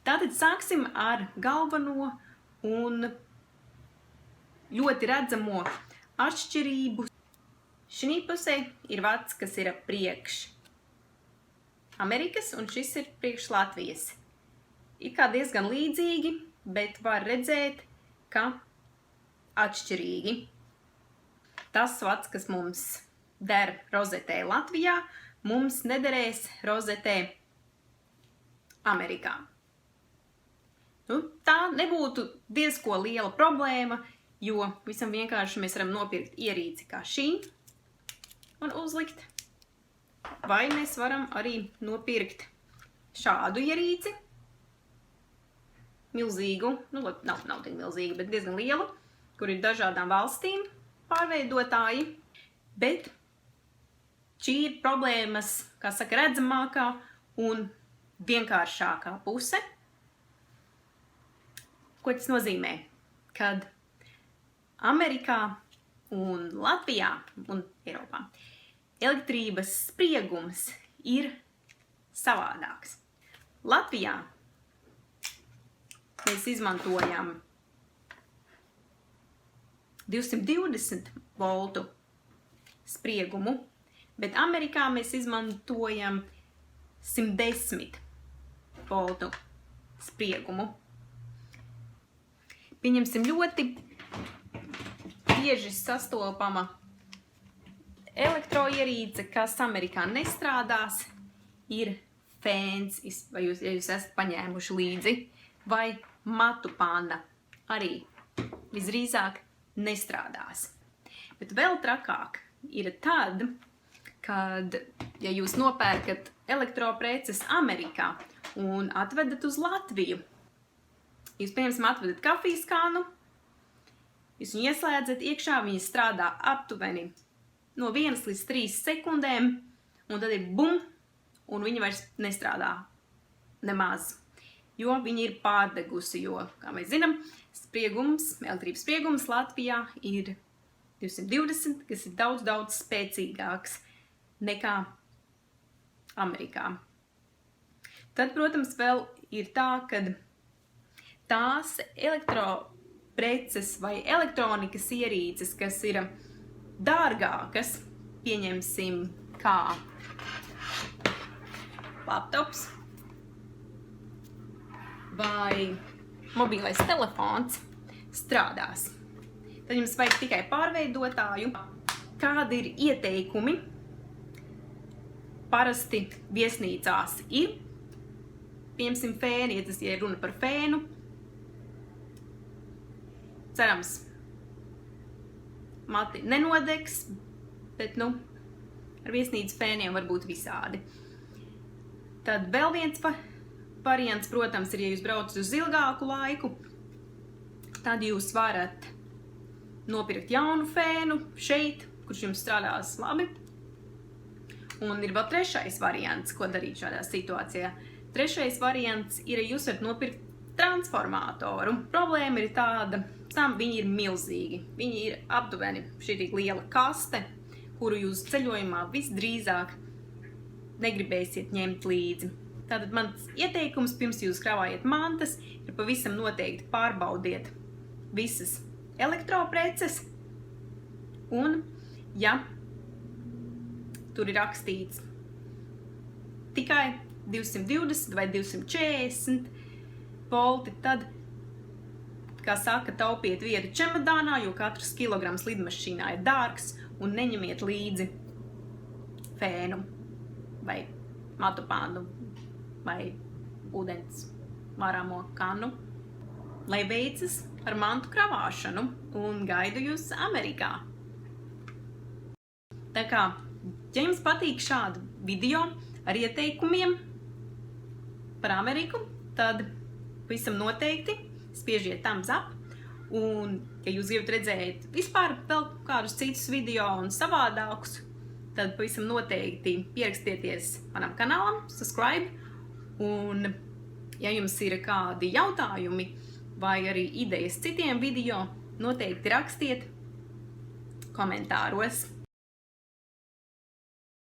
Tātad sāksim ar galveno un ļoti redzamo atšķirību. Šī pusē ir vads, kas ir priekš Amerikas, un šis ir priekš Latvijas. Ir kā diezgan līdzīgi, bet var redzēt, ka atšķirīgi. Tas vads, kas mums der rozetē Latvijā, mums nederēs rozetē Amerikā. Tā nebūtu diezko liela problēma, jo visam vienkārši mēs varam nopirkt ierīci kā šī un uzlikt. Vai mēs varam arī nopirkt šādu ierīci, milzīgu, nav tik milzīga, bet diezgan lielu, kur ir dažādām valstīm pārveidotāji, bet šī ir problēmas, kā saka, redzamākā un vienkāršākā puse. Ko tas nozīmē? Kad Amerikā un Latvijā un Eiropā elektrības spriegums ir savādāks. Latvijā mēs izmantojam 220 voltu spriegumu, bet Amerikā mēs izmantojam 110 voltu spriegumu. Pieņemsim ļoti bieži sastopama elektroierīce, kas Amerikā nestrādās, ir fēns, vai ja jūs esat paņēmuši līdzi, vai matu panna arī visdrīzāk nestrādās. Bet vēl trakāk ir tad, kad, ja jūs nopērkat elektropreces Amerikā un atvedat uz Latviju, jūs, piemēram, atvedat kafijas kānu, jūs viņu ieslēdzat iekšā, viņa strādā aptuveni no 1 līdz 3 sekundēm, un tad ir bum, un viņa vairs nestrādā nemaz, jo viņa ir pārdegusi, jo, kā mēs zinām, elektrības spriegums Latvijā ir 220, kas ir daudz spēcīgāks nekā Amerikā. Tad, protams, vēl ir tā, ka tās elektropreces vai elektronikas ierīces, kas ir dārgākas, pieņemsim kā laptops vai mobilais telefons, strādās. Tad jums vajag tikai pārveidotāju. Kādi ir ieteikumi? Parasti viesnīcās ir, piemēram, fēni, ja ir runa par fēnu. Cerams, mati nenodegs, bet, ar viesnīcas fēniem var būt visādi. Tad vēl viens variants, protams, ir, ja jūs braucat uz ilgāku laiku, tad jūs varat nopirkt jaunu fēnu šeit, kurš jums strādās labi. Un ir vēl trešais variants, ko darīt šādā situācijā. Trešais variants ir, ja jūs varat nopirkt transformatoru. Problēma ir tāda, viņi ir milzīgi. Viņi ir aptuveni šī tik liela kaste, kuru jūs ceļojumā visdrīzāk negribēsiet ņemt līdzi. Tātad mans ieteikums, pirms jūs kravājat mantas, ir pavisam noteikti pārbaudiet visas elektropreces, un, ja tur ir rakstīts tikai 220 vai 240 volti, tad, kā saka, taupiet vietu čemodānā, jo katrs kilograms lidmašīnā ir dārgs, un neņemiet līdzi fēnu vai matu pannu vai ūdens varamo kanu. Lai veicas ar mantu kravāšanu, un gaidu jūs Amerikā. Tā kā, ja jums patīk šādi video ar ieteikumiem par Ameriku, tad visam noteikti spiežiet thumbs up, un, ja jūs gribat redzēt vispār vēl kādus citus video un savādākus, tad pavisam noteikti pierakstieties manam kanālam, subscribe, un, ja jums ir kādi jautājumi vai arī idejas citiem video, noteikti rakstiet komentāros.